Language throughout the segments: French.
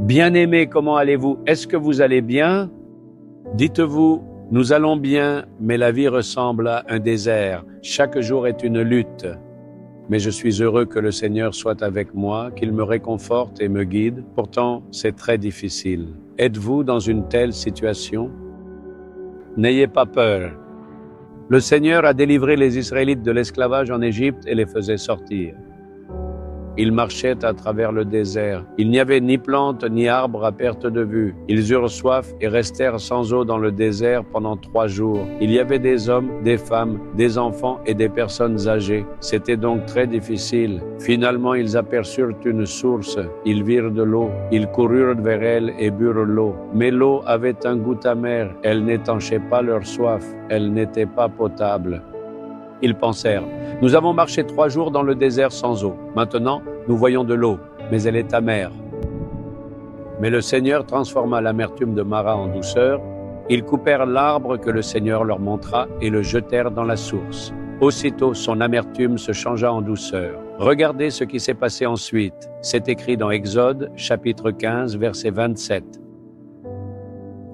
Bien-aimés, comment allez-vous? Est-ce que vous allez bien? Dites-vous, nous allons bien, mais la vie ressemble à un désert. Chaque jour est une lutte. Mais je suis heureux que le Seigneur soit avec moi, qu'il me réconforte et me guide. Pourtant, c'est très difficile. Êtes-vous dans une telle situation? N'ayez pas peur. Le Seigneur a délivré les Israélites de l'esclavage en Égypte et les faisait sortir. Ils marchaient à travers le désert. Il n'y avait ni plantes ni arbres à perte de vue. Ils eurent soif et restèrent sans eau dans le désert pendant 3 jours. Il y avait des hommes, des femmes, des enfants et des personnes âgées. C'était donc très difficile. Finalement, ils aperçurent une source. Ils virent de l'eau. Ils coururent vers elle et burent l'eau. Mais l'eau avait un goût amer. Elle n'étanchait pas leur soif. Elle n'était pas potable. Ils pensèrent, « Nous avons marché 3 jours dans le désert sans eau. Maintenant, nous voyons de l'eau, mais elle est amère. » Mais le Seigneur transforma l'amertume de Mara en douceur. Ils coupèrent l'arbre que le Seigneur leur montra et le jetèrent dans la source. Aussitôt, son amertume se changea en douceur. Regardez ce qui s'est passé ensuite. C'est écrit dans Exode, chapitre 15, verset 27.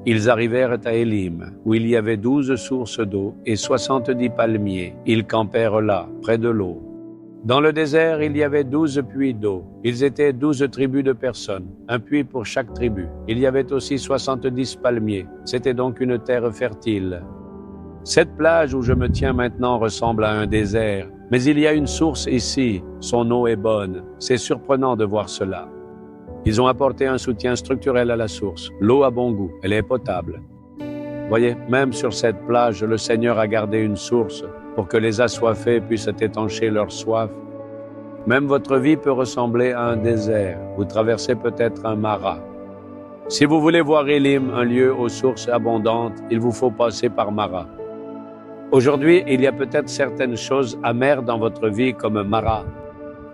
Ils arrivèrent à Élim, où il y avait 12 sources d'eau et 70 palmiers. Ils campèrent là, près de l'eau. Dans le désert, il y avait 12 puits d'eau. Ils étaient 12 tribus de personnes, un puits pour chaque tribu. Il y avait aussi 70 palmiers. C'était donc une terre fertile. Cette plage où je me tiens maintenant ressemble à un désert, mais il y a une source ici. Son eau est bonne. C'est surprenant de voir cela. Ils ont apporté un soutien structurel à la source. L'eau a bon goût, elle est potable. Voyez, même sur cette plage, le Seigneur a gardé une source pour que les assoiffés puissent étancher leur soif. Même votre vie peut ressembler à un désert. Vous traversez peut-être un Mara. Si vous voulez voir Élim, un lieu aux sources abondantes, il vous faut passer par Mara. Aujourd'hui, il y a peut-être certaines choses amères dans votre vie comme Mara.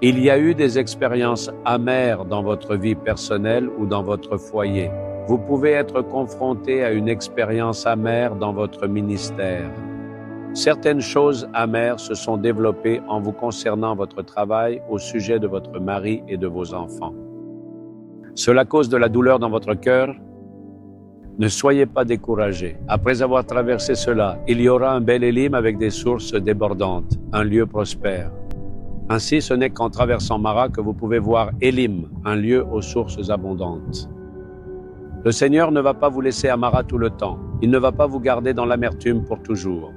Il y a eu des expériences amères dans votre vie personnelle ou dans votre foyer. Vous pouvez être confronté à une expérience amère dans votre ministère. Certaines choses amères se sont développées en vous concernant votre travail au sujet de votre mari et de vos enfants. Cela cause de la douleur dans votre cœur? Ne soyez pas découragés. Après avoir traversé cela, il y aura un bel Élim avec des sources débordantes, un lieu prospère. Ainsi, ce n'est qu'en traversant Mara que vous pouvez voir Élim, un lieu aux sources abondantes. Le Seigneur ne va pas vous laisser à Mara tout le temps. Il ne va pas vous garder dans l'amertume pour toujours.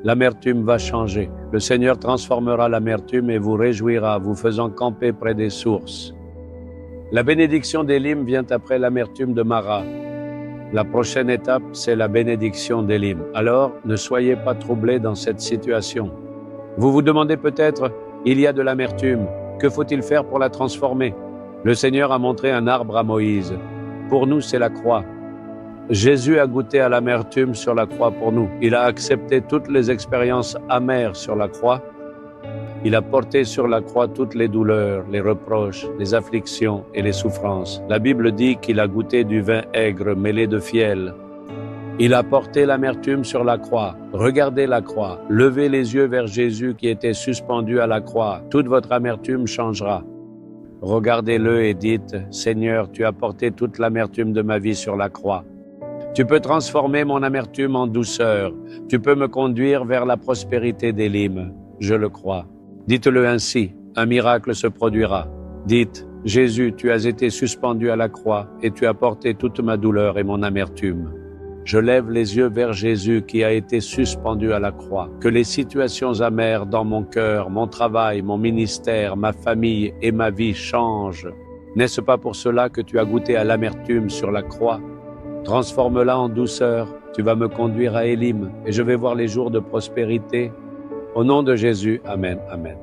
L'amertume va changer. Le Seigneur transformera l'amertume et vous réjouira, vous faisant camper près des sources. La bénédiction d'Élim vient après l'amertume de Mara. La prochaine étape, c'est la bénédiction d'Élim. Alors, ne soyez pas troublés dans cette situation. Vous vous demandez peut-être, il y a de l'amertume. Que faut-il faire pour la transformer? Le Seigneur a montré un arbre à Moïse. Pour nous, c'est la croix. Jésus a goûté à l'amertume sur la croix pour nous. Il a accepté toutes les expériences amères sur la croix. Il a porté sur la croix toutes les douleurs, les reproches, les afflictions et les souffrances. La Bible dit qu'il a goûté du vin aigre mêlé de fiel. Il a porté l'amertume sur la croix. Regardez la croix. Levez les yeux vers Jésus qui était suspendu à la croix. Toute votre amertume changera. Regardez-le et dites, « Seigneur, tu as porté toute l'amertume de ma vie sur la croix. Tu peux transformer mon amertume en douceur. Tu peux me conduire vers la prospérité d'Élim. Je le crois. » Dites-le ainsi, un miracle se produira. Dites, « Jésus, tu as été suspendu à la croix et tu as porté toute ma douleur et mon amertume. » Je lève les yeux vers Jésus qui a été suspendu à la croix. Que les situations amères dans mon cœur, mon travail, mon ministère, ma famille et ma vie changent. N'est-ce pas pour cela que tu as goûté à l'amertume sur la croix? Transforme-la en douceur. Tu vas me conduire à Élim et je vais voir les jours de prospérité. Au nom de Jésus, Amen, Amen.